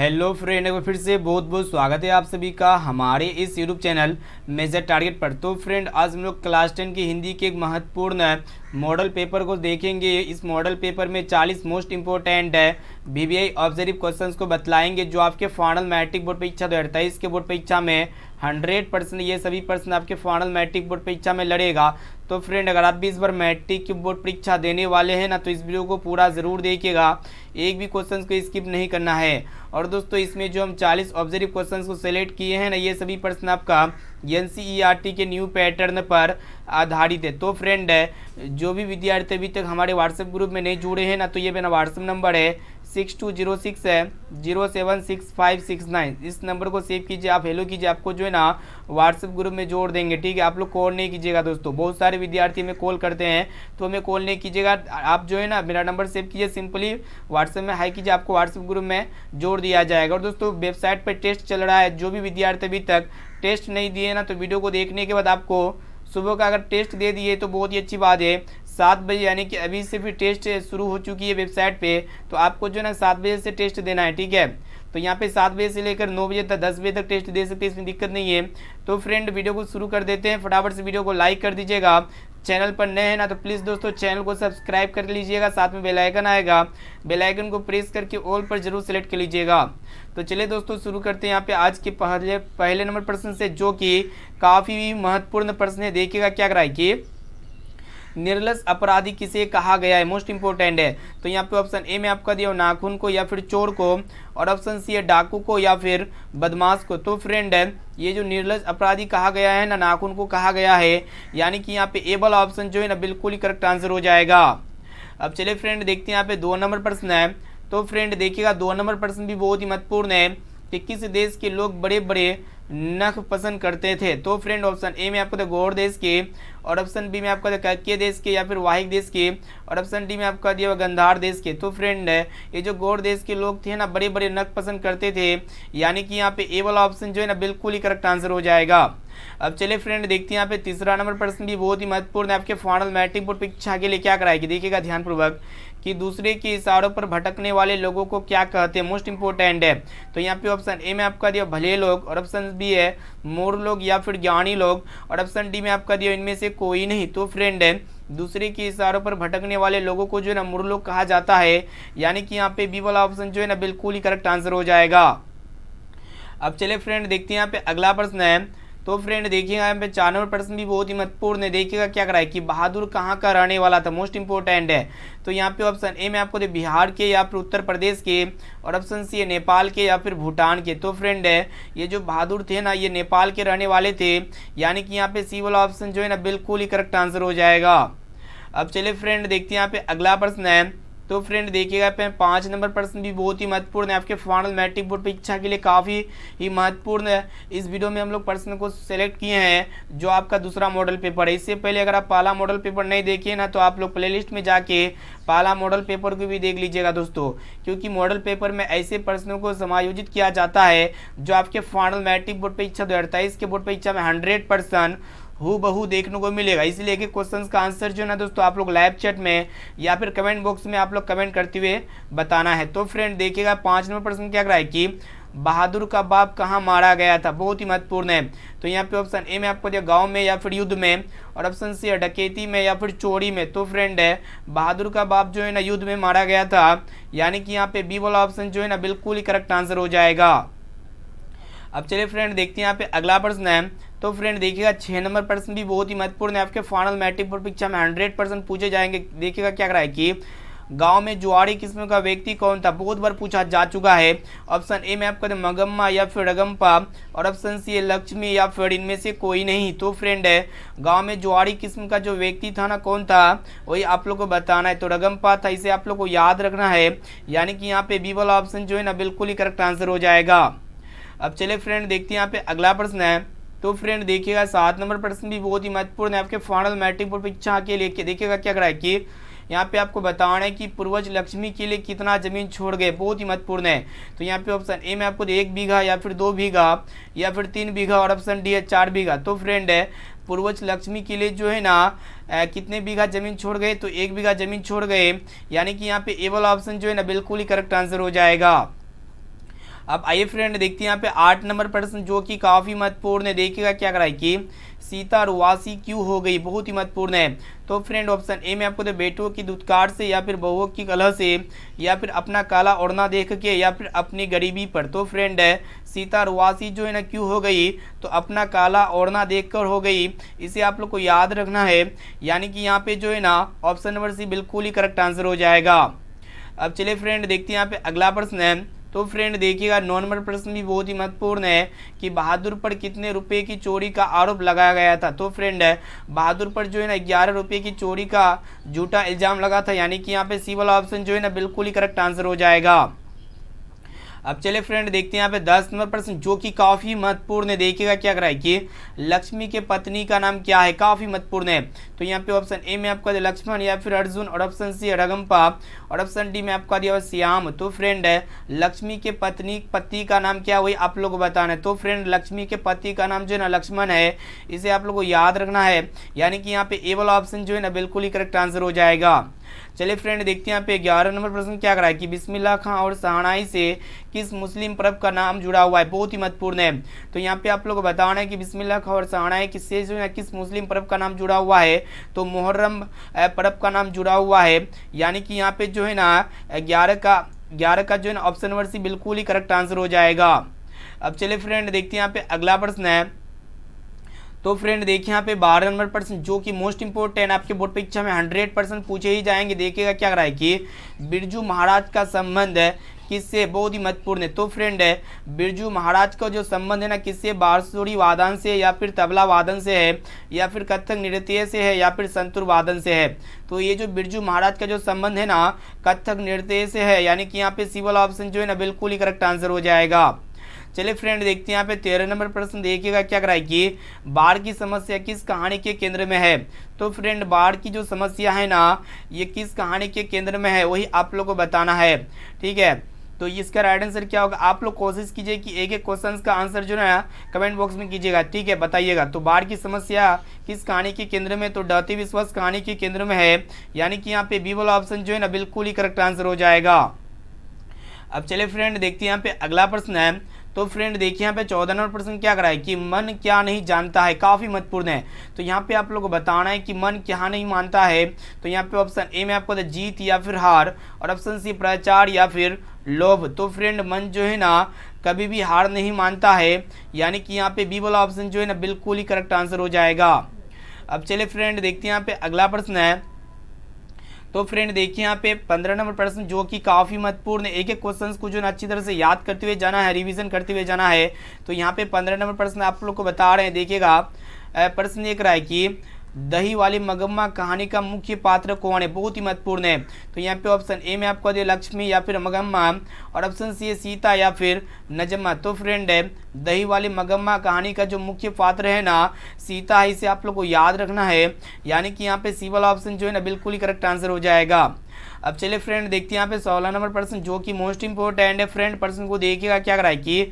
Hello friend, एक बार फिर से बहुत बहुत स्वागत है आप सभी का हमारे इस यूट्यूब चैनल मेजर टारगेट पर। तो फ्रेंड, आज हम लोग क्लास 10 की हिंदी के एक महत्वपूर्ण मॉडल पेपर को देखेंगे। इस मॉडल पेपर में 40 most important VVI observe questions को बतलाएंगे जो आपके फाइनल मैट्रिक बोर्ड परीक्षा 2023 के बोर्ड परीक्षा में 100% ये सभी प्रश्न आपके फाइनल मैट्रिक बोर्ड परीक्षा में लड़ेगा। तो फ्रेंड, अगर आप भी इस बार मैट्रिक की बोर्ड परीक्षा देने वाले हैं ना, तो इस वीडियो को पूरा ज़रूर देखिएगा, एक भी क्वेश्चंस को स्किप नहीं करना है। और दोस्तों, इसमें जो हम 40 ऑब्जर्व क्वेश्चंस को सेलेक्ट किए हैं ना, ये सभी प्रश्न आपका एनसीईआरटी के न्यू पैटर्न पर आधारित है। तो फ्रेंड, जो भी विद्यार्थी अभी तक हमारे व्हाट्सएप ग्रुप में नहीं जुड़े हैं ना, तो ये मेरा व्हाट्सएप नंबर है 6206076569। इस नंबर को सेव कीजिए, आप हेलो कीजिए, आपको जो है ना व्हाट्सएप ग्रुप में जोड़ देंगे। ठीक है, आप लोग कॉल नहीं कीजिएगा दोस्तों, बहुत सारे विद्यार्थी हमें कॉल करते हैं, तो हमें कॉल नहीं कीजिएगा। आप जो है ना मेरा नंबर सेव कीजिए, सिंपली व्हाट्सएप में हाई कीजिए, आपको व्हाट्सएप ग्रुप में जोड़ दिया जाएगा। और दोस्तों, वेबसाइट पर टेस्ट चल रहा है, जो भी विद्यार्थी अभी तक टेस्ट नहीं दिए ना, तो वीडियो को देखने के बाद आपको सुबह का अगर टेस्ट दे दिए तो बहुत ही अच्छी बात है। 7 बजे यानी कि अभी से फिर टेस्ट शुरू हो चुकी है वेबसाइट पे, तो आपको जो है ना 7 बजे से टेस्ट देना है। ठीक है, तो यहाँ पे 7 बजे से लेकर 9 बजे तक 10 बजे तक टेस्ट दे सकते हैं, इसमें दिक्कत नहीं है। तो फ्रेंड, वीडियो को शुरू कर देते हैं, फटाफट से वीडियो को लाइक कर दीजिएगा। चैनल पर नए हैं ना, तो प्लीज़ दोस्तों चैनल को सब्सक्राइब कर लीजिएगा, साथ में बेल आइकन आएगा, बेल आइकन को प्रेस करके ऑल पर जरूर सेलेक्ट कर लीजिएगा। तो चलिए दोस्तों, शुरू करते हैं यहाँ पे आज के पहले नंबर प्रश्न से, जो कि काफ़ी महत्वपूर्ण प्रश्न है। देखिएगा क्या कराए कि निर्लज अपराधी किसे कहा गया है, मोस्ट इंपोर्टेंट है। तो यहाँ पे ऑप्शन ए में आपका दिया नाखून को या फिर चोर को, और ऑप्शन सी है डाकू को या फिर बदमाश को। तो फ्रेंड, ये जो निर्लज अपराधी कहा गया है ना, नाखून को कहा गया है, यानी कि यहाँ पे ए वाला ऑप्शन जो है ना बिल्कुल ही करेक्ट आंसर हो जाएगा। अब चलिए फ्रेंड, देखते हैं यहाँ पे 2 नंबर प्रश्न है। तो फ्रेंड देखिएगा, 2 नंबर प्रश्न भी बहुत ही महत्वपूर्ण है कि किस देश के लोग बड़े बड़े नख पसंद करते थे। तो फ्रेंड, ऑप्शन ए में आपको तो गौड़ देश के, और ऑप्शन बी में आपका कैकेय देश के या फिर वाहिक देश के, और ऑप्शन डी में आपका दिया गंधार देश के। तो फ्रेंड, ये जो गौड़ देश के लोग थे ना, बड़े बड़े नख पसंद करते थे, यानी कि यहाँ पे ए वाला ऑप्शन जो है ना बिल्कुल ही करेक्ट आंसर हो जाएगा। अब चलिए फ्रेंड, देखते हैं यहाँ पे तीसरा नंबर प्रश्न भी बहुत ही महत्वपूर्ण है आपके फाइनल मैट्रिक बोर्ड परीक्षा के लिए। क्या कराएगी, देखिएगा ध्यानपूर्वक कि दूसरे के इशारों पर भटकने वाले लोगों को क्या कहते हैं, मोस्ट इंपोर्टेंट है। तो यहाँ पे ऑप्शन ए में आपका दिया भले लोग, और ऑप्शन बी है मूर्ख लोग या फिर ज्ञानी लोग, और ऑप्शन डी में आपका दिया इनमें से कोई नहीं। तो फ्रेंड, दूसरे के इशारों पर भटकने वाले लोगों को जो है ना मूर्ख लोग कहा जाता है, यानी कि यहाँ पे बी वाला ऑप्शन जो है ना बिल्कुल ही करेक्ट आंसर हो जाएगा। अब चलिए फ्रेंड, देखते हैं यहाँ पे अगला प्रश्न है। तो फ्रेंड देखिएगा, यहाँ पे 4 नंबर प्रश्न भी बहुत ही महत्वपूर्ण है। देखिएगा क्या कराए कि बहादुर कहाँ का रहने वाला था, मोस्ट इंपोर्टेंट है। तो यहाँ पे ऑप्शन ए में आपको दे बिहार के या फिर उत्तर प्रदेश के, और ऑप्शन सी है नेपाल के या फिर भूटान के। तो फ्रेंड, ये जो बहादुर थे ना, ये नेपाल के रहने वाले थे, यानी कि यहाँ पे सी वाला ऑप्शन जो है ना बिल्कुल ही करेक्ट आंसर हो जाएगा। अब चलिए फ्रेंड, देखते हैं यहाँ पे अगला प्रश्न है। तो फ्रेंड देखिएगा, 5 नंबर प्रश्न भी बहुत ही महत्वपूर्ण है आपके फाइनल मैट्रिक बोर्ड परीक्षा के लिए, काफ़ी ही महत्वपूर्ण है। इस वीडियो में हम लोग प्रश्न को सेलेक्ट किए हैं जो आपका दूसरा मॉडल पेपर है। इससे पहले अगर आप पहला मॉडल पेपर नहीं देखिए ना, तो आप लोग प्लेलिस्ट में जाके पहला मॉडल पेपर को भी देख लीजिएगा दोस्तों, क्योंकि मॉडल पेपर में ऐसे प्रश्नों को समायोजित किया जाता है जो आपके फाइनल मैट्रिक बोर्ड परीक्षा 2023 के बोर्ड परीक्षा में 100% हूबहू देखने को मिलेगा। इसलिए कि क्वेश्चंस का आंसर जो है ना दोस्तों, आप लोग लाइव चैट में या फिर कमेंट बॉक्स में आप लोग कमेंट करते हुए बताना है। तो फ्रेंड देखिएगा, 5 नंबर प्रश्न क्या कराए कि बहादुर का बाप कहाँ मारा गया था, बहुत ही महत्वपूर्ण है। तो यहाँ पे ऑप्शन ए में आपको दिया गांव में या फिर युद्ध में, और ऑप्शन सी है डकैती में या फिर चोरी में। तो फ्रेंड, बहादुर का बाप जो है ना युद्ध में मारा गया था, यानी कि यहाँ पे बी वाला ऑप्शन जो है ना बिल्कुल ही करेक्ट आंसर हो जाएगा। अब चलिए फ्रेंड, देखते हैं यहाँ पे अगला प्रश्न है। तो फ्रेंड देखिएगा, 6 नंबर प्रश्न भी बहुत ही महत्वपूर्ण है आपके फाइनल मैट्रिक बोर्ड परीक्षा में 100% पूछे जाएंगे। देखिएगा क्या कराए कि गांव में जुआड़ी किस्म का व्यक्ति कौन था, बहुत बार पूछा जा चुका है। ऑप्शन ए में आपका मगम्मा या फिर रगम्पा, और ऑप्शन सी है लक्ष्मी या फिर इनमें से कोई नहीं। तो फ्रेंड, गांव में जुआड़ी किस्म का जो व्यक्ति था ना, कौन था, वही आप लोग को बताना है। तो रगम्पा था, इसे आप लोग को याद रखना है, यानी कि यहाँ पे बी वाला ऑप्शन जो है ना बिल्कुल ही करेक्ट आंसर हो जाएगा। अब चलिए फ्रेंड, देखते हैं यहाँ पे अगला प्रश्न है। तो फ्रेंड देखिएगा, 7 नंबर प्रश्न भी बहुत ही महत्वपूर्ण है आपके फाइनल मैट्रिक बोर्ड परीक्षा के लिए। देखिएगा क्या कराए कि यहाँ पे आपको बताना है कि पूर्वज लक्ष्मी के लिए कितना जमीन छोड़ गए, बहुत ही महत्वपूर्ण है। तो यहाँ पे ऑप्शन ए में आपको 1 बीघा या फिर 2 बीघा या फिर 3 बीघा, और ऑप्शन डी है 4 बीघा। तो फ्रेंड, पूर्वज लक्ष्मी के लिए जो है ना कितने बीघा जमीन छोड़ गए, तो 1 बीघा जमीन छोड़ गए, यानी कि यहाँ पे ए वाला ऑप्शन जो है ना बिल्कुल ही करेक्ट आंसर हो जाएगा। अब आइए फ्रेंड देखते हैं यहाँ पे 8 नंबर प्रश्न जो कि काफ़ी महत्वपूर्ण है। देखिएगा क्या कराए कि सीता रुआसी क्यों हो गई, बहुत ही महत्वपूर्ण है। तो फ्रेंड ऑप्शन ए में आपको तो बेटों की दुत्कार से, या फिर बहुओं की कलह से, या फिर अपना काला ओढ़ना देख के, या फिर अपनी गरीबी पर। तो फ्रेंड है सीता रुआसी जो है ना क्यों हो गई, तो अपना काला ओढ़ना देखकर हो गई। इसे आप लोग को याद रखना है, यानी कि यहाँ पे जो है ना ऑप्शन नंबर सी बिल्कुल ही करेक्ट आंसर हो जाएगा। अब चलिए फ्रेंड देखते हैं यहाँ पे अगला प्रश्न है। तो फ्रेंड देखिएगा 9 नंबर प्रश्न भी बहुत ही महत्वपूर्ण है कि बहादुर पर कितने रुपए की चोरी का आरोप लगाया गया था। तो फ्रेंड है बहादुर पर जो है ना 11 रुपए की चोरी का झूठा इल्जाम लगा था, यानी कि यहाँ पे सी वाला ऑप्शन जो है ना बिल्कुल ही करेक्ट आंसर हो जाएगा। अब चले फ्रेंड देखते हैं यहाँ पे 10 नंबर प्रश्न जो कि काफी महत्वपूर्ण है। देखिएगा क्या कराए कि लक्ष्मी के पत्नी का नाम क्या है, काफी महत्वपूर्ण है। तो यहाँ पे ऑप्शन ए में आपका दिया लक्ष्मण, या फिर अर्जुन, और ऑप्शन सी रगम्पा, और ऑप्शन डी में आपका दिया श्याम। तो फ्रेंड है लक्ष्मी के पति का नाम क्या, वही आप लोग को बताना है। तो फ्रेंड लक्ष्मी के पति का नाम जो है ना लक्ष्मण है, इसे आप लोग को याद रखना है, यानी कि यहाँ पे ए वाला ऑप्शन जो है ना बिल्कुल ही करेक्ट आंसर हो जाएगा। चलिए फ्रेंड देखते हैं यहाँ पे 11 नंबर प्रश्न क्या कराए कि बिस्मिल्लाह खां और शहनाई से किस मुस्लिम पर्व का नाम जुड़ा हुआ है, बहुत ही महत्वपूर्ण है। तो यहाँ पे आप लोग को बताना है कि बिस्मिल्लाह खां और शहनाई किससे जो है किस मुस्लिम पर्व का नाम जुड़ा हुआ है, तो मुहर्रम पर्व का नाम जुड़ा हुआ है, यानी कि यहाँ पे जो है ना 11 का जो है ना ऑप्शन नंबर सी बिल्कुल ही करेक्ट आंसर हो जाएगा। अब चलिए फ्रेंड देखते हैं यहाँ पे अगला प्रश्न है। तो फ्रेंड देखिए यहाँ पे 12 नंबर प्रश्न जो कि मोस्ट इंपोर्टेंट आपके बोर्ड परीक्षा में 100% पूछे ही जाएंगे। देखिएगा क्या रहा है कि बिरजू महाराज का संबंध है किससे, बहुत ही महत्वपूर्ण है। तो फ्रेंड है बिरजू महाराज का जो संबंध है ना किससे, बांसुरी वादन से, या फिर तबला वादन से है, या फिर कथक नृत्य से है, या फिर संतूर वादन से है। तो ये जो बिरजू महाराज का जो संबंध है ना कथक नृत्य से है, यानी कि यहाँ पे सी वाला ऑप्शन जो है ना बिल्कुल ही करेक्ट आंसर हो जाएगा। चलिए फ्रेंड देखते हैं यहाँ पे 13 नंबर प्रश्न। देखिएगा क्या कराए कि बाढ़ की समस्या किस कहानी के केंद्र में है। तो फ्रेंड बाढ़ की जो समस्या है ना ये किस कहानी के केंद्र में है, वही आप लोग को बताना है, ठीक है। तो इसका राइट आंसर क्या होगा, आप लोग कोशिश कीजिए कि एक एक क्वेश्चन का आंसर जो है कमेंट बॉक्स में कीजिएगा, ठीक है, बताइएगा। तो बाढ़ की समस्या किस कहानी के केंद्र में, तो डरती विश्वास कहानी के केंद्र में है, यानी कि यहाँ पे बी वाला ऑप्शन जो है ना बिल्कुल ही करेक्ट आंसर हो जाएगा। अब चलिए फ्रेंड देखते हैं यहाँ पे अगला प्रश्न है। तो फ्रेंड देखिए यहाँ पे 14 नंबर प्रश्न क्या कराए कि मन क्या नहीं जानता है, काफी महत्वपूर्ण है। तो यहाँ पे आप लोग को बताना है कि मन क्या नहीं मानता है। तो यहाँ पे ऑप्शन ए में आपको जीत या फिर हार, और ऑप्शन सी प्रचार या फिर लोभ। तो फ्रेंड मन जो है ना कभी भी हार नहीं मानता है, यानी कि यहाँ पे बी वाला ऑप्शन जो है ना बिल्कुल ही करेक्ट आंसर हो जाएगा। अब चलिए फ्रेंड देखते हैं यहाँ पे अगला प्रश्न है। तो फ्रेंड देखिए यहाँ पे 15 नंबर प्रश्न जो कि काफ़ी महत्वपूर्ण है। एक एक क्वेश्चंस को जो है अच्छी तरह से याद करते हुए जाना है, रिवीजन करते हुए जाना है। तो यहाँ पे 15 नंबर प्रश्न आप लोग को बता रहे हैं। देखिएगा प्रश्न एक रहा है कि दही वाली मगम्मा कहानी का मुख्य पात्र कौन है, बहुत ही महत्वपूर्ण है। तो यहाँ पे ऑप्शन ए में आपको दे लक्ष्मी या फिर मगम्मा, और ऑप्शन सी है सीता या फिर नजमा। तो फ्रेंड है दही वाली मगम्मा कहानी का जो मुख्य पात्र है ना सीता है, इसे आप लोग को याद रखना है, यानी कि यहाँ पे सी वाला ऑप्शन जो है ना बिल्कुल ही करेक्ट आंसर हो जाएगा। अब चलिए फ्रेंड देखते हैं यहाँ पे 16 नंबर प्रश्न जो कि मोस्ट इंपोर्टेंट है। फ्रेंड प्रश्न को देखिएगा क्या कराए कि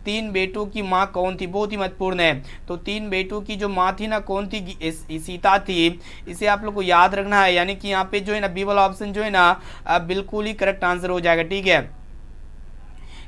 3 बेटों की माँ कौन थी, बहुत ही महत्वपूर्ण है। तो 3 बेटों की जो माँ थी ना कौन थी, सीता थी, इसे आप लोग को याद रखना है, यानी कि यहाँ पे जो है ना बी वाला ऑप्शन जो है ना बिल्कुल ही करेक्ट आंसर हो जाएगा, ठीक है।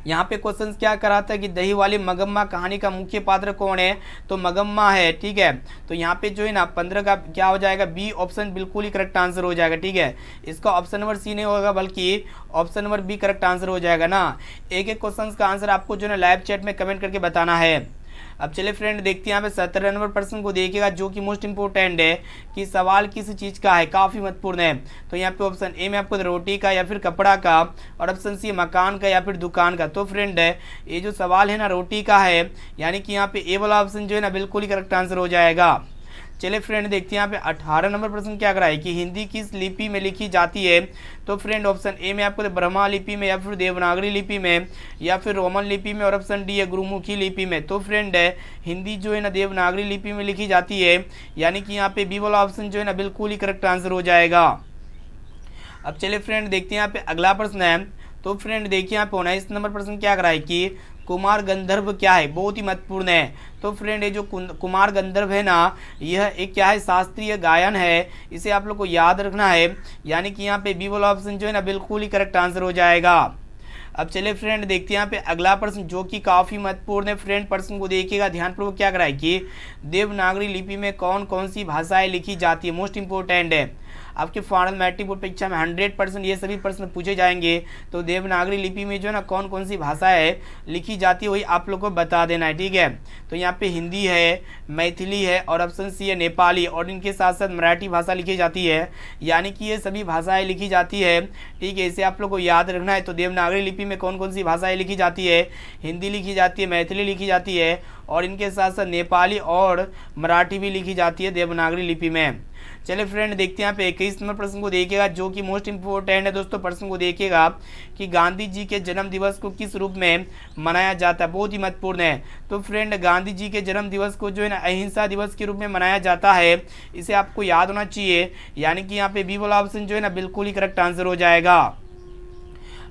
यहाँ पे क्वेश्चन क्या कराता है कि दही वाली मगम्मा कहानी का मुख्य पात्र कौन है, तो मगम्मा है, ठीक है। तो यहाँ पे जो है ना 15 का क्या हो जाएगा, बी ऑप्शन बिल्कुल ही करेक्ट आंसर हो जाएगा, ठीक है। इसका ऑप्शन नंबर सी नहीं होगा बल्कि option number B correct answer हो जाएगा ना। एक एक क्वेश्चन का आंसर आपको जो है लाइव चैट में कमेंट करके बताना है। अब चलिए फ्रेंड देखते हैं यहाँ पे 17 नंबर प्रश्न को देखिएगा जो कि मोस्ट इंपोर्टेंट है कि सवाल किस चीज़ का है, काफ़ी महत्वपूर्ण है। तो यहाँ पे ऑप्शन ए में आपको रोटी का या फिर कपड़ा का, और ऑप्शन सी मकान का या फिर दुकान का। तो फ्रेंड है ये जो सवाल है ना रोटी का है, यानी कि यहाँ पे ए वाला ऑप्शन जो है ना बिल्कुल ही करेक्ट आंसर हो जाएगा। चलिए फ्रेंड देखते हैं यहाँ पे 18 नंबर प्रश्न क्या कराए कि हिंदी किस लिपि में लिखी जाती है। तो फ्रेंड ऑप्शन ए में आपको ब्रह्मा लिपि में, या फिर देवनागरी लिपि में, या फिर रोमन लिपि में, और ऑप्शन डी है गुरुमुखी लिपि में। तो फ्रेंड है हिंदी जो है ना देवनागरी लिपि में लिखी जाती है, यानी कि यहाँ पे बी वाला ऑप्शन जो है ना बिल्कुल ही करेक्ट आंसर हो जाएगा। अब चलिए फ्रेंड देखते हैं यहाँ पे अगला प्रश्न है। तो फ्रेंड देखिए यहाँ पे 19 नंबर प्रश्न क्या कराए कि कुमार गंधर्व क्या है, बहुत ही महत्वपूर्ण है। तो फ्रेंड ये जो कुमार गंधर्व है ना यह एक क्या है, शास्त्रीय गायन है, इसे आप लोग को याद रखना है, यानी कि यहाँ पे बी वाला ऑप्शन जो है ना बिल्कुल ही करेक्ट आंसर हो जाएगा। अब चले फ्रेंड देखते हैं यहाँ पे अगला प्रश्न जो कि काफ़ी महत्वपूर्ण है फ्रेंड। प्रश्न को देखिएगा ध्यानपूर्वक। क्या कराए कि देवनागरी लिपि में कौन कौन सी भाषाएं लिखी जाती है, मोस्ट इंपोर्टेंट है। आपके फाइनल मैट्रिक बोर्ड परीक्षा में 100% ये सभी प्रश्न पूछे जाएंगे। तो देवनागरी लिपि में जो है ना कौन कौन सी भाषाएं लिखी जाती है वही आप लोग को बता देना है, ठीक है। तो यहाँ पे हिंदी है, मैथिली है और ऑप्शन सी है नेपाली, और इनके साथ साथ मराठी भाषा लिखी जाती है। यानी कि ये सभी भाषाएं लिखी जाती है, ठीक है। इसे आप लोग को याद रखना है। तो देवनागरी लिपि में कौन कौन सी भाषाएं लिखी जाती है, हिंदी लिखी जाती है, मैथिली लिखी जाती है और इनके साथ साथ नेपाली और मराठी भी लिखी जाती है देवनागरी लिपि में। चलिए फ्रेंड देखते हैं यहाँ पे 21 नंबर प्रश्न को देखिएगा जो कि मोस्ट इंपोर्टेंट है दोस्तों। प्रश्न को देखिएगा कि गांधी जी के जन्म दिवस को किस रूप में मनाया जाता है, बहुत ही महत्वपूर्ण है। तो फ्रेंड गांधी जी के जन्म दिवस को जो है ना अहिंसा दिवस के रूप में मनाया जाता है, इसे आपको याद होना चाहिए। यानी कि यहाँ पे बी वाला ऑप्शन जो है ना बिल्कुल ही करेक्ट आंसर हो जाएगा।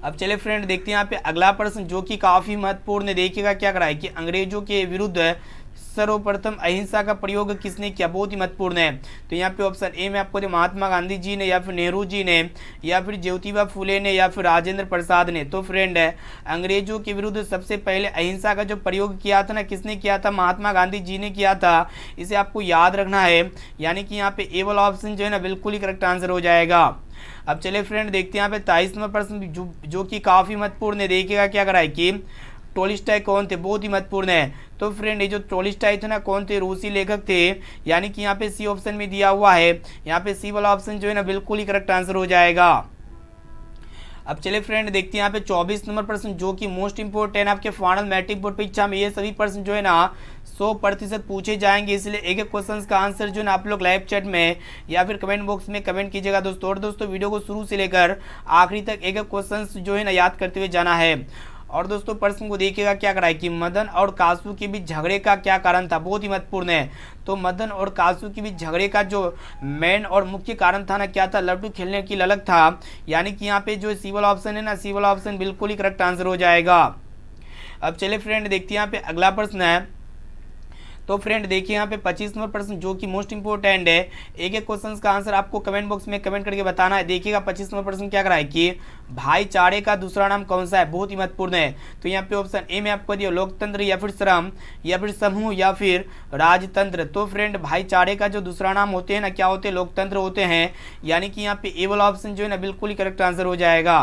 अब चले फ्रेंड देखते हैं यहाँ पे अगला प्रश्न जो कि काफ़ी महत्वपूर्ण है। देखिएगा क्या कराए कि अंग्रेजों के विरुद्ध सर्वप्रथम अहिंसा का प्रयोग किसने किया, बहुत ही महत्वपूर्ण है। तो यहाँ पे ऑप्शन ए में आपको महात्मा गांधी जी ने या फिर नेहरू जी ने या फिर ज्योतिबा फुले ने या फिर राजेंद्र प्रसाद ने। तो फ्रेंड अंग्रेजों के विरुद्ध सबसे पहले अहिंसा का जो प्रयोग किया था ना, किसने किया था, महात्मा गांधी जी ने किया था। इसे आपको याद रखना है। यानी कि यहाँ पे ए वाला ऑप्शन जो है ना बिल्कुल ही करेक्ट आंसर हो जाएगा। अब चले फ्रेंड देखते हैं यहाँ पे 23 नंबर प्रश्न जो कि काफ़ी महत्वपूर्ण है। देखिएगा क्या कराए कि टोल्स्टॉय कौन थे, बहुत ही महत्वपूर्ण है। तो फ्रेंड ये जो टोल्स्टॉय थे ना कौन थे, रूसी लेखक थे। यानी कि यहाँ पे सी ऑप्शन में दिया हुआ है। यहाँ पे सी वाला ऑप्शन जो है ना बिल्कुल ही करेक्ट आंसर हो जाएगा। अब चले फ्रेंड देखते हैं यहाँ पे 24 नंबर प्रश्न जो कि मोस्ट इंपोर्टेंट आपके फाइनल मैट्रिक बोर्ड परीक्षा में ये सभी प्रश्न जो है ना 100% पूछे जाएंगे। इसलिए एक एक क्वेश्चन का आंसर जो है ना आप लोग लाइव चैट में या फिर कमेंट बॉक्स में कमेंट कीजिएगा दोस्तों। और दोस्तों वीडियो को शुरू से लेकर आखिरी तक एक एक क्वेश्चन जो है ना याद करते हुए जाना है। और दोस्तों प्रश्न को देखिएगा क्या कराए कि मदन और कासू के बीच झगड़े का क्या कारण था, बहुत ही महत्वपूर्ण है। तो मदन और कासू के बीच झगड़े का जो मेन और मुख्य कारण था ना क्या था, लड्डू खेलने की ललक था। यानी कि यहाँ पे जो सी वाला ऑप्शन है ना, सी वाला ऑप्शन बिल्कुल ही करेक्ट आंसर हो जाएगा। अब चलिए फ्रेंड देखते हैं यहाँ पे अगला प्रश्न है। तो फ्रेंड देखिए यहाँ पे 25 नंबर प्रश्न जो कि मोस्ट इंपोर्टेंट है। एक एक क्वेश्चन का आंसर आपको कमेंट बॉक्स में कमेंट करके बताना है। देखिएगा 25 नंबर प्रश्न क्या कराए कि भाईचारे का दूसरा नाम कौन सा है, बहुत ही महत्वपूर्ण है। तो यहाँ पे ऑप्शन ए में आपको दिया लोकतंत्र या फिर श्रम या फिर समूह या फिर राजतंत्र। तो फ्रेंड भाईचारे का जो दूसरा नाम होते हैं ना क्या होते हैं, लोकतंत्र होते हैं। यानी कि यहाँ पे ए वाला ऑप्शन जो है ना बिल्कुल ही करेक्ट आंसर हो जाएगा।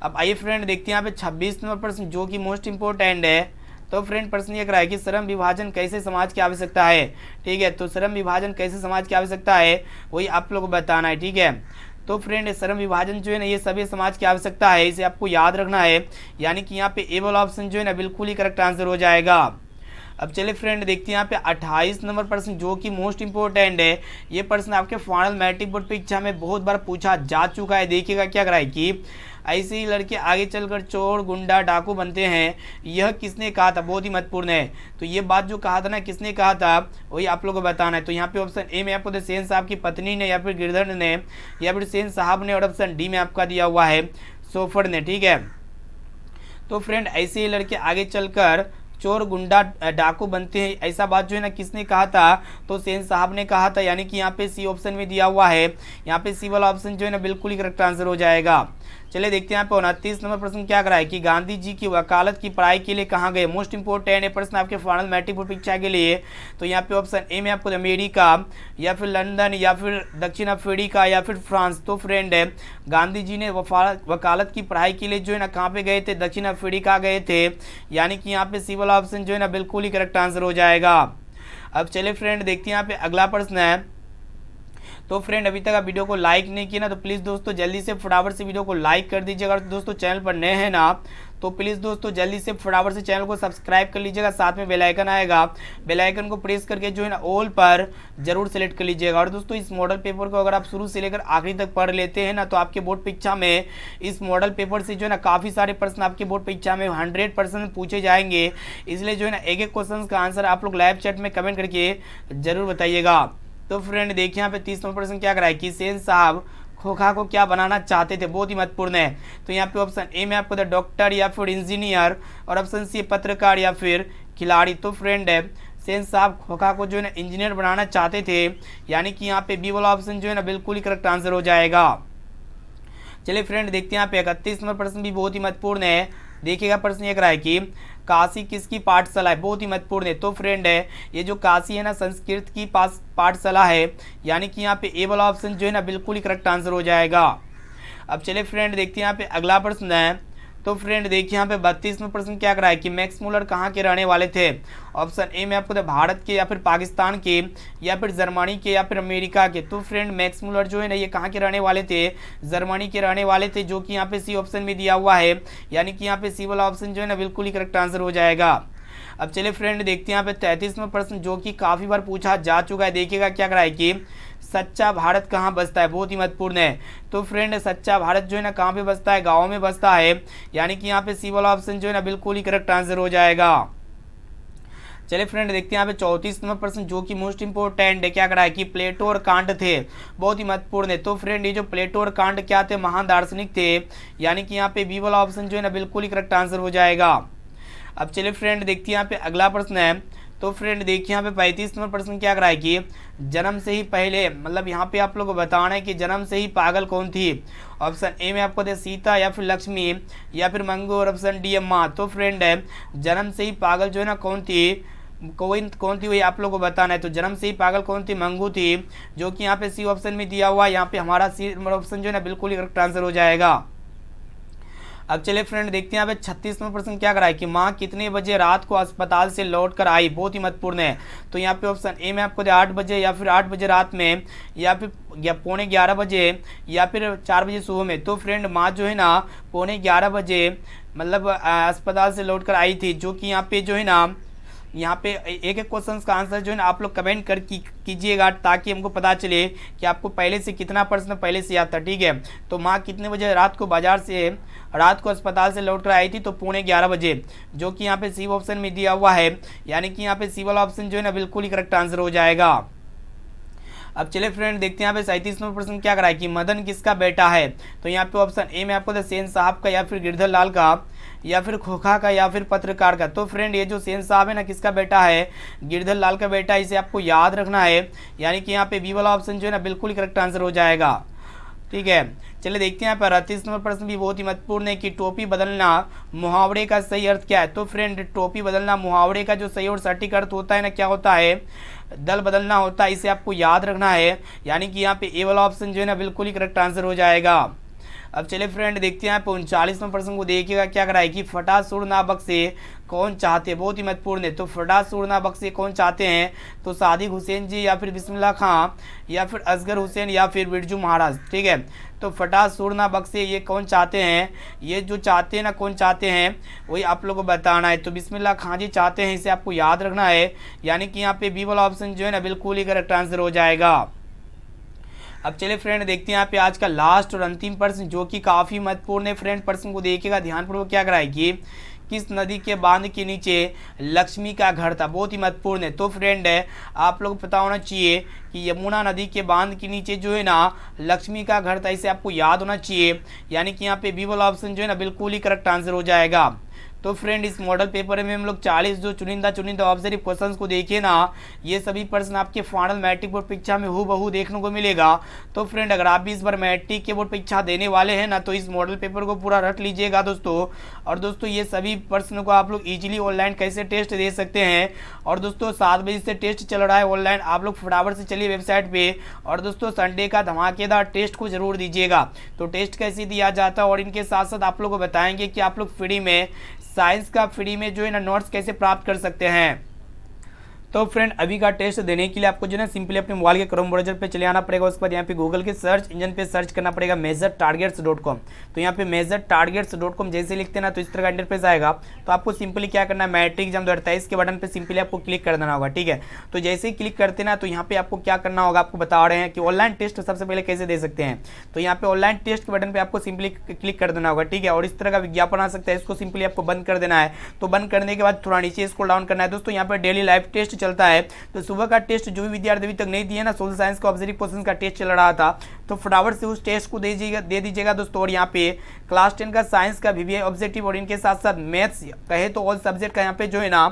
अब आइए फ्रेंड देखते हैं यहाँ पे 26 नंबर प्रश्न जो कि मोस्ट इंपोर्टेंट है। तो फ्रेंड प्रश्न ये कराए कि श्रम विभाजन कैसे समाज की आवश्यकता है, ठीक है। तो श्रम विभाजन कैसे समाज की आवश्यकता है वही आप लोग को बताना है, ठीक है। तो फ्रेंड श्रम विभाजन जो है ना ये सभी समाज की आवश्यकता है, इसे आपको याद रखना है। यानी कि यहाँ पे ए वाला ऑप्शन जो है ना बिल्कुल ही करेक्ट आंसर हो जाएगा। अब चलिए फ्रेंड देखते हैं यहाँ पे 28 नंबर प्रश्न जो कि मोस्ट इंपोर्टेंट है। ये प्रश्न आपके फाइनल मैट्रिक बोर्ड परीक्षा में बहुत बार पूछा जा चुका है। देखिएगा क्या कराए कि ऐसे ही लड़के आगे चलकर चोर गुंडा डाकू बनते हैं, यह किसने कहा था, बहुत ही महत्वपूर्ण है। तो ये बात जो कहा था ना किसने कहा था वही आप लोगों को बताना है। तो यहाँ पे ऑप्शन ए में आपको सेन साहब की पत्नी ने या फिर गिरधर ने या फिर सेन साहब ने, और ऑप्शन डी में आपका दिया हुआ है सोफर ने, ठीक है। तो फ्रेंड ऐसे ही लड़के आगे चलकर चोर गुंडा डाकू बनते हैं, ऐसा बात जो है ना किसने कहा था, तो सेन साहब ने कहा था। यानी कि यहाँ पे सी ऑप्शन में दिया हुआ है। यहाँ पे सी वाला ऑप्शन जो है ना बिल्कुल ही करेक्ट आंसर हो जाएगा। चलिए देखते हैं यहाँ पे 29 नंबर प्रश्न क्या कराए कि गांधी जी की वकालत की पढ़ाई के लिए कहाँ गए, मोस्ट इंपोर्टेंट है प्रश्न आपके फाइनल मैट्रिक बोर्ड परीक्षा के लिए। तो यहाँ पे ऑप्शन ए में आपको अमेरिका या फिर लंदन या फिर दक्षिण अफ्रीका या फिर फ्रांस। तो फ्रेंड है गांधी जी ने वकालत की पढ़ाई के लिए जो है ना कहाँ पे गए थे, दक्षिण अफ्रीका गए थे। यानी कि यहाँ पे सी वाला ऑप्शन जो है ना बिल्कुल ही करेक्ट आंसर हो जाएगा। अब चलिए फ्रेंड देखते हैं यहाँ पे अगला प्रश्न है। तो फ्रेंड अभी तक आप वीडियो को लाइक नहीं किया ना, तो प्लीज़ दोस्तों जल्दी से फटाफट से वीडियो को लाइक कर दीजिएगा। और दोस्तों चैनल पर नए हैं ना तो प्लीज़ दोस्तों जल्दी से फटाफट से चैनल को सब्सक्राइब कर लीजिएगा। साथ में बेल आइकन आएगा, बेल आइकन को प्रेस करके जो है ना ऑल पर जरूर सेलेक्ट कर लीजिएगा। और दोस्तों इस मॉडल पेपर को अगर आप शुरू से लेकर आखिरी तक पढ़ लेते हैं ना तो आपके बोर्ड परीक्षा में इस मॉडल पेपर से जो है ना काफ़ी सारे प्रश्न आपके बोर्ड परीक्षा में 100% पूछे जाएंगे। इसलिए जो है ना एक एक क्वेश्चन का आंसर आप लोग लाइव चैट में कमेंट करके जरूर बताइएगा। तो फ्रेंड देखिए यहाँ पे 30 नंबर प्रश्न क्या कराए कि सेन साहब खोखा को क्या बनाना चाहते थे, बहुत ही महत्वपूर्ण है। तो यहाँ पे ऑप्शन ए में आपको डॉक्टर या फिर इंजीनियर, और ऑप्शन सी पत्रकार या फिर खिलाड़ी। तो फ्रेंड है सेन साहब खोखा को जो है ना इंजीनियर बनाना चाहते थे। यानी कि यहाँ पे बी वाला ऑप्शन जो है ना बिल्कुल ही करेक्ट आंसर हो जाएगा। चलिए फ्रेंड देखते हैं यहाँ पे 31 नंबर प्रश्न भी बहुत ही महत्वपूर्ण है। देखिएगा प्रश्न ये कह रहा है कि काशी किसकी पाठशाला है, बहुत ही महत्वपूर्ण है। तो फ्रेंड है ये जो काशी है ना संस्कृत की पाठशाला है, यानी कि यहाँ पे ए वाला ऑप्शन जो है ना बिल्कुल ही करेक्ट आंसर हो जाएगा। अब चलिए फ्रेंड देखते हैं यहाँ पे अगला प्रश्न है। तो फ्रेंड देखिए यहाँ पे 32वां प्रश्न क्या कर रहा है कि मैक्स मुलर कहाँ के रहने वाले थे। ऑप्शन ए में आपको तो भारत के, या फिर पाकिस्तान के, या फिर जर्मनी के, या फिर अमेरिका के। तो फ्रेंड मैक्स मुलर जो है ना ये कहाँ के रहने वाले थे, जर्मनी के रहने वाले थे, जो कि यहाँ पे सी ऑप्शन में दिया हुआ है, यानी कि यहाँ पे सी वाला ऑप्शन जो है ना बिल्कुल ही करेक्ट आंसर हो जाएगा। अब चलिए फ्रेंड देखते हैं यहाँ पे 33वां प्रश्न जो कि काफ़ी बार पूछा जा चुका है। देखिएगा क्या करा है कि सच्चा भारत कहाँ बसता है, बहुत ही महत्वपूर्ण है। तो फ्रेंड सच्चा भारत जो है ना कहाँ पे बसता है, गाँव में बसता है, यानी कि यहाँ पे सी वाला ऑप्शन जो है ना बिल्कुल ही करेक्ट आंसर हो जाएगा। चलिए फ्रेंड देखते हैं यहाँ पे 34वां प्रश्न जो कि मोस्ट इंपोर्टेंट है, क्या करा है कि प्लेटो और कांट थे, बहुत ही महत्वपूर्ण है। तो फ्रेंड ये जो प्लेटो और कांट क्या थे, महान दार्शनिक थे, यानी कि यहाँ पे बी वाला ऑप्शन जो है ना बिल्कुल ही करेक्ट आंसर हो जाएगा। अब चलिए फ्रेंड देखते हैं यहाँ पे अगला प्रश्न है। तो फ्रेंड देखिए यहाँ पे 35वां प्रश्न क्या कर रहा है कि जन्म से ही पहले, मतलब यहाँ पे आप लोगों को बताना है कि जन्म से ही पागल कौन थी। ऑप्शन ए में आपको दे सीता, या फिर लक्ष्मी, या फिर मंगू, और ऑप्शन डी अम्मा। तो फ्रेंड है जन्म से ही पागल जो है ना कौन थी, कौन थी वही आप लोगों को बताना है। तो जन्म से ही पागल कौन थी, मंगू थी, जो कि यहाँ पे सी ऑप्शन में दिया हुआ है। यहाँ पे हमारा सी ऑप्शन जो है ना बिल्कुल ही करेक्ट आंसर हो जाएगा। अब चलिए फ्रेंड देखते हैं यहाँ पे 36वां प्रश्न क्या करा है कि माँ कितने बजे रात को अस्पताल से लौट कर आई, बहुत ही महत्वपूर्ण है। तो यहाँ पे ऑप्शन ए में आपको 8 बजे, या फिर 8 बजे रात में, या फिर पौने 11 बजे, या फिर 4 बजे सुबह में। तो फ्रेंड माँ जो है ना पौने 11 बजे मतलब अस्पताल से लौट कर आई थी, जो कि यहाँ पे जो है ना यहाँ पे एक एक क्वेश्चन का आंसर जो है ना आप लोग कमेंट कर कीजिएगा, ताकि हमको पता चले कि आपको पहले से कितना प्रश्न पहले से याद था, ठीक है। तो माँ कितने बजे रात को अस्पताल से लौट कर आई थी, तो पौने 11 बजे, जो कि यहाँ पे सी ऑप्शन में दिया हुआ है, यानी कि यहाँ पे सी वाला ऑप्शन जो है ना बिल्कुल ही करेक्ट आंसर हो जाएगा। अब चलिए फ्रेंड देखते हैं यहाँ पे 37वां प्रश्न क्या करा है कि मदन किसका बेटा है। तो यहाँ पे ऑप्शन ए में आपको सेन साहब का, या फिर गिरधर लाल का, या फिर खोखा का, या फिर पत्रकार का। तो फ्रेंड ये जो सेन साहब है ना किसका बेटा है, गिरधर लाल का बेटा, इसे आपको याद रखना है, यानी कि यहाँ पे बी वाला ऑप्शन जो है ना बिल्कुल करेक्ट आंसर हो जाएगा, ठीक है। चलिए देखते हैं यहाँ पर 38वां प्रश्न भी बहुत ही महत्वपूर्ण है कि टोपी बदलना मुहावरे का सही अर्थ क्या है। तो फ्रेंड टोपी बदलना मुहावरे का जो सही और सटीक अर्थ होता है ना क्या होता है, दल बदलना होता है, इसे आपको याद रखना है, यानी कि यहाँ पे ए वाला ऑप्शन जो है ना बिल्कुल ही करेक्ट आंसर हो जाएगा। अब चलिए फ्रेंड देखते हैं यहाँ पे 39वां प्रश्न को देखिएगा क्या करा है कि फटा सुर ना बख्शे कौन चाहते हैं, बहुत ही महत्वपूर्ण है। तो फटा सुर ना बख्शे कौन चाहते हैं, तो सादिक हुसैन जी, या फिर बिस्मिल्लाह खां, या फिर असगर हुसैन, या फिर बिरजू महाराज, ठीक है। तो फटा सुर ना बख्शे ये कौन चाहते हैं, ये जो चाहते हैं ना कौन चाहते हैं वही आप लोगों को बताना है। तो बिस्मिल्लाह खां जी चाहते हैं, इसे आपको याद रखना है, यानी कि यहाँ पे बी वाला ऑप्शन जो है ना बिल्कुल ही करेक्ट आंसर हो जाएगा। अब चलिए फ्रेंड देखते हैं यहाँ पे आज का लास्ट और अंतिम प्रश्न जो कि काफ़ी महत्वपूर्ण है। फ्रेंड प्रश्न को देखिएगा ध्यानपूर्वक क्या कराएगी, किस नदी के बांध के नीचे लक्ष्मी का घर था, बहुत ही महत्वपूर्ण है। तो फ्रेंड है आप लोग पता होना चाहिए कि यमुना नदी के बांध के नीचे जो है ना लक्ष्मी का घर था, इसे आपको याद होना चाहिए, यानी कि यहाँ पे बी वाला ऑप्शन जो है ना बिल्कुल ही करेक्ट आंसर हो जाएगा। तो फ्रेंड इस मॉडल पेपर में हम लोग 40 जो चुनिंदा ऑब्जर्व क्वेश्चंस को देखिए ना, ये सभी प्रश्न आपके फाइनल मैट्रिक बोर्ड परीक्षा में हूबहू देखने को मिलेगा। तो फ्रेंड अगर आप भी इस बार मैट्रिक के बोर्ड परीक्षा देने वाले हैं ना, तो इस मॉडल पेपर को पूरा रट लीजिएगा दोस्तों। और दोस्तों ये सभी प्रश्नों को आप लोग इजीली ऑनलाइन कैसे टेस्ट दे सकते हैं। और दोस्तों 7 बजे से टेस्ट चल रहा है ऑनलाइन, आप लोग फटाफट से चलिए वेबसाइट पे, और दोस्तों संडे का धमाकेदार टेस्ट को जरूर दीजिएगा। तो टेस्ट कैसे दिया जाता है, और इनके साथ साथ आप लोग को बताएंगे कि आप लोग फ्री में साइंस का फ्री में जो है ना नोट्स कैसे प्राप्त कर सकते हैं। तो फ्रेंड अभी का टेस्ट देने के लिए आपको जो है ना सिंपली अपने मोबाइल के क्रोम ब्राउज़र पे चले आना पड़ेगा। उसके बाद यहाँ पे गूगल के सर्च इंजन पे सर्च करना पड़ेगा measuretargets.com। तो यहाँ पे measuretargets.com जैसे लिखते हैं ना तो इस तरह का इंटरफेस आएगा। तो आपको सिंपली क्या करना है, मैट्रिक एग्जाम 2023 के बटन पे सिंपली आपको क्लिक कर देना होगा, ठीक है। तो जैसे ही क्लिक करते ना तो यहाँ पे आपको क्या करना होगा, आपको बता रहे हैं कि ऑनलाइन टेस्ट सबसे पहले कैसे दे सकते हैं। तो यहाँ पे ऑनलाइन टेस्ट के बटन पे आपको सिंपली क्लिक कर देना होगा, ठीक है। और इस तरह का विज्ञापन आ सकता है, इसको सिंपली आपको बंद कर देना है। तो बंद करने के बाद थोड़ा नीचे स्क्रॉल डाउन करना है दोस्तों, यहाँ पे डेली लाइव टेस्ट चलता है। तो सुबह का टेस्ट जो भी विद्यार्थी अभी तक नहीं दिए ना, सोशल साइंस का ऑब्जर्व क्वेश्चन का टेस्ट चल रहा था, तो फटाफट से उस टेस्ट को दे दीजिएगा दोस्तों। और यहाँ पे क्लास 10 का साइंस का VVI ऑब्जेक्टिव और इनके साथ साथ मैथ्स कहे तो ऑल सब्जेक्ट का यहाँ पे जो है ना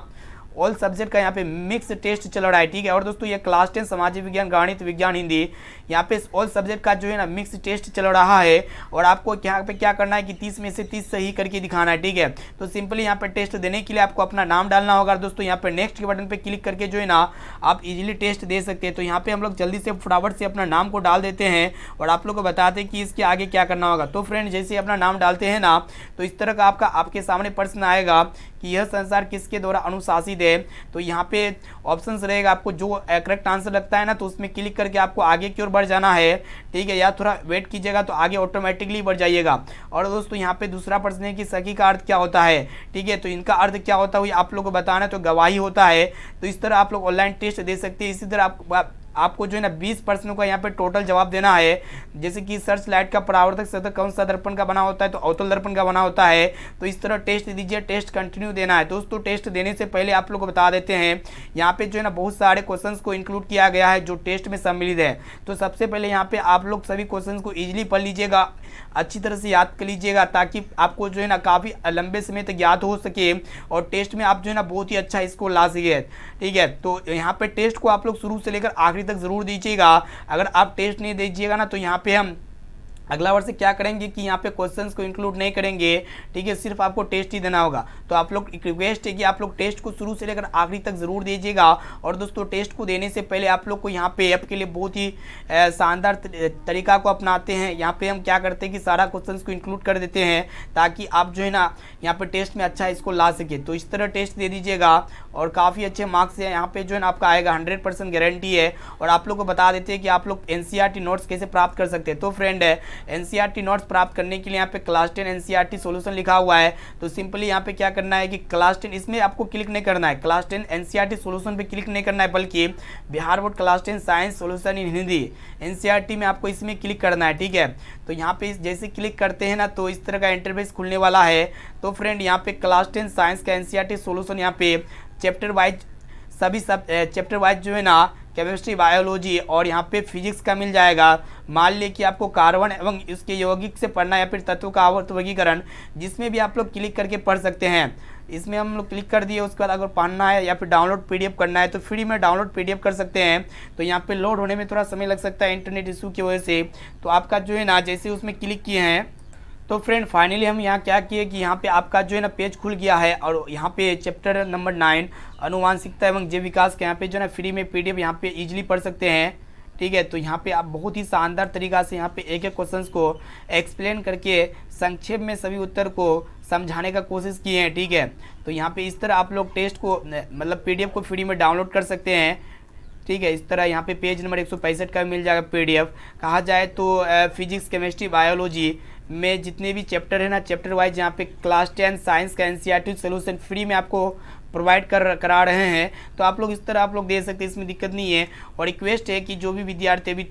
ऑल सब्जेक्ट का यहाँ पे मिक्स टेस्ट चल रहा है, ठीक है। और दोस्तों ये क्लास 10 सामाजिक विज्ञान, गणित, विज्ञान, हिंदी, यहाँ पे ऑल सब्जेक्ट का जो है ना मिक्स टेस्ट चल रहा है। और आपको यहाँ पे क्या करना है कि 30 में से 30 सही करके दिखाना है, ठीक है। तो सिंपली यहाँ पे टेस्ट देने के लिए आपको अपना नाम डालना होगा दोस्तों। यहाँ पे नेक्स्ट के बटन पे क्लिक करके जो है ना आप इजीली टेस्ट दे सकते हैं। तो यहाँ पे हम लोग जल्दी से फटाफट से अपना नाम को डाल देते हैं और आप लोग को बताते हैं कि इसके आगे क्या करना होगा। तो फ्रेंड जैसे अपना नाम डालते हैं ना तो इस तरह का आपके सामने प्रश्न आएगा कि यह संसार किसके द्वारा अनुशासित है। तो यहाँ पे ऑप्शंस रहेगा, आपको जो करेक्ट आंसर लगता है ना तो उसमें क्लिक करके आपको आगे की ओर बढ़ जाना है, ठीक है। या थोड़ा वेट कीजिएगा तो आगे ऑटोमेटिकली बढ़ जाइएगा। और दोस्तों यहाँ पे दूसरा प्रश्न है कि सखी का अर्थ क्या होता है, ठीक है। तो इनका अर्थ क्या होता है आप लोग को बताना है, तो गवाही होता है। तो इस तरह आप लोग ऑनलाइन टेस्ट दे सकते हैं। इसी तरह आपको जो है ना 20 प्रश्नों का यहाँ पे टोटल जवाब देना है। जैसे कि सर्च लाइट का परावर्तक सतह कौन सा दर्पण का बना होता है, तो अवतल दर्पण का बना होता है। तो इस तरह टेस्ट दीजिए, टेस्ट कंटिन्यू देना है। दोस्तों टेस्ट देने से पहले आप लोग को बता देते हैं यहाँ पे जो है ना बहुत सारे क्वेश्चंस को इंक्लूड किया गया है जो टेस्ट में सम्मिलित है। तो सबसे पहले यहाँ पे आप लोग सभी क्वेश्चंस को ईजिली पढ़ लीजिएगा, अच्छी तरह से याद कर लीजिएगा, ताकि आपको जो है ना काफ़ी लंबे समय तक याद हो सके और टेस्ट में आप जो है ना बहुत ही अच्छा स्कोर ला सके, ठीक है। तो यहाँ पे टेस्ट को आप लोग शुरू से लेकर आखिरी तक जरूर दीजिएगा। अगर आप टेस्ट नहीं दीजिएगा ना तो यहाँ पे हम अगला वर्ष क्या करेंगे कि यहाँ पे क्वेश्चंस को इंक्लूड नहीं करेंगे, ठीक है। सिर्फ आपको टेस्ट ही देना होगा। तो आप लोग एक रिक्वेस्ट है कि आप लोग टेस्ट को शुरू से लेकर आखिरी तक जरूर दीजिएगा। और दोस्तों टेस्ट को देने से पहले आप लोग को यहाँ पे आपके लिए बहुत ही शानदार तरीका को अपनाते हैं। यहाँ पे हम क्या करते हैं कि सारा क्वेश्चंस को इंक्लूड कर देते हैं ताकि आप जो है ना यहाँ पे टेस्ट में अच्छा इसको ला सके। तो इस तरह टेस्ट दे दीजिएगा और काफ़ी अच्छे मार्क्स है यहाँ पे जो है ना आपका आएगा, 100% गारंटी है। और आप लोग को बता देते हैं कि आप लोग NCERT नोट्स कैसे प्राप्त कर सकते हैं। तो फ्रेंड NCERT नोट्स प्राप्त करने के लिए यहाँ पे क्लास 10 NCERT सॉल्यूशन लिखा हुआ है। तो सिंपली यहाँ पे क्या करना है कि क्लास 10 इसमें आपको क्लिक नहीं करना है, क्लास 10 NCERT सॉल्यूशन पे क्लिक नहीं करना है, बल्कि Bihar board class 10 science solution in Hindi NCERT में आपको इसमें क्लिक करना है, ठीक है। तो यहाँ पे जैसे क्लिक करते हैं ना तो इस तरह का इंटरफेस खुलने वाला है। तो फ्रेंड यहाँ पे क्लास 10 साइंस का NCERT सॉल्यूशन यहाँ पे चैप्टर वाइज सभी चैप्टर वाइज जो है ना केमिस्ट्री, बायोलॉजी और यहाँ पे फिजिक्स का मिल जाएगा। मान लिया कि आपको कार्बन एवं इसके यौगिक से पढ़ना या फिर तत्वों का आवर्त वर्गीकरण, जिसमें भी आप लोग क्लिक करके पढ़ सकते हैं। इसमें हम लोग क्लिक कर दिए, उसके बाद अगर पढ़ना है या फिर डाउनलोड PDF करना है तो फ्री में डाउनलोड PDF कर सकते हैं। तो यहाँ पे लोड होने में थोड़ा समय लग सकता है इंटरनेट इशू की वजह से। तो आपका जो है ना जैसे उसमें क्लिक किए हैं तो फ्रेंड फाइनली हम यहाँ क्या किए कि यहाँ पे आपका जो है ना पेज खुल गया है। और यहाँ पे चैप्टर नंबर 9 अनुवांशिकता एवं जैव विकास के यहाँ पे जो है ना फ्री में PDF यहाँ पे इजीली पढ़ सकते हैं, ठीक है। तो यहाँ पे आप बहुत ही शानदार तरीका से यहाँ पे एक एक क्वेश्चंस को एक्सप्लेन करके संक्षेप में सभी उत्तर को समझाने का कोशिश किए हैं, ठीक है। तो यहाँ पे इस तरह आप लोग टेस्ट को मतलब PDF को फ्री में डाउनलोड कर सकते हैं, ठीक है। इस तरह यहाँ पे पेज नंबर 165 का मिल जाएगा PDF। कहा जाए तो फिजिक्स, केमिस्ट्री, बायोलॉजी में जितने भी चैप्टर है ना चैप्टर वाइज यहाँ पे क्लास 10 साइंस का NCERT सॉल्यूशन फ्री में आपको प्रोवाइड करा रहे हैं। तो आप लोग इस तरह आप लोग दे सकते हैं, इसमें दिक्कत नहीं है। और रिक्वेस्ट है कि जो भी विद्यार्थी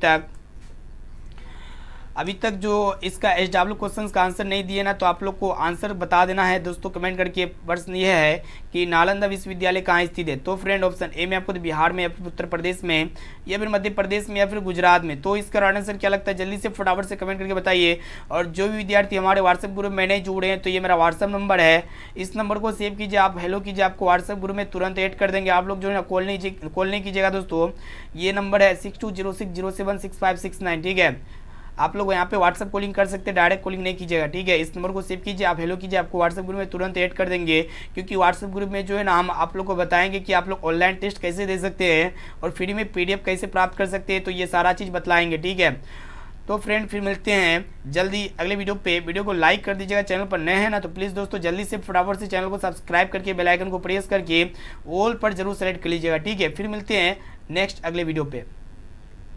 अभी तक जो इसका SW क्वेश्चंस का आंसर नहीं दिए ना तो आप लोग को आंसर बता देना है दोस्तों कमेंट करके। प्रश्न यह है कि नालंदा विश्वविद्यालय कहाँ स्थित है। तो फ्रेंड ऑप्शन ए में आपको तो बिहार में या फिर उत्तर प्रदेश में या फिर मध्य प्रदेश में या फिर गुजरात में। तो इसका आंसर क्या लगता है जल्दी से फटाफट से कमेंट करके बताइए। और जो भी विद्यार्थी हमारे व्हाट्सएप ग्रुप में नहीं जुड़े हैं तो ये मेरा व्हाट्सएप नंबर है, इस नंबर को सेव कीजिए, आप हेलो कीजिए, आपको व्हाट्सएप ग्रुप में तुरंत ऐड कर देंगे। आप लोग जो है ना कॉल नहीं कीजिएगा दोस्तों। ये नंबर है 6206076569, ठीक है। आप लोग यहाँ पे व्हाट्सएप कॉलिंग कर सकते हैं, डायरेक्ट कॉलिंग नहीं कीजिएगा, ठीक है। इस नंबर को सेव कीजिए, आप हेलो कीजिए, आपको व्हाट्सएप ग्रुप में तुरंत ऐड कर देंगे। क्योंकि व्हाट्सएप ग्रुप में जो है ना हम आप लोग को बताएंगे कि आप लोग ऑनलाइन टेस्ट कैसे दे सकते हैं और फ्री में PDF कैसे प्राप्त कर सकते हैं। तो ये सारा चीज़ बतलाएंगे, ठीक है। तो फ्रेंड फिर मिलते हैं जल्दी अगले वीडियो पे। वीडियो को लाइक कर दीजिएगा, चैनल पर नए हैं ना तो प्लीज़ दोस्तों जल्दी से फटाफट से चैनल को सब्सक्राइब करके बेल आइकन को प्रेस करके ऑल पर जरूर सेलेक्ट कर लीजिएगा, ठीक है। फिर मिलते हैं नेक्स्ट अगले वीडियो पे।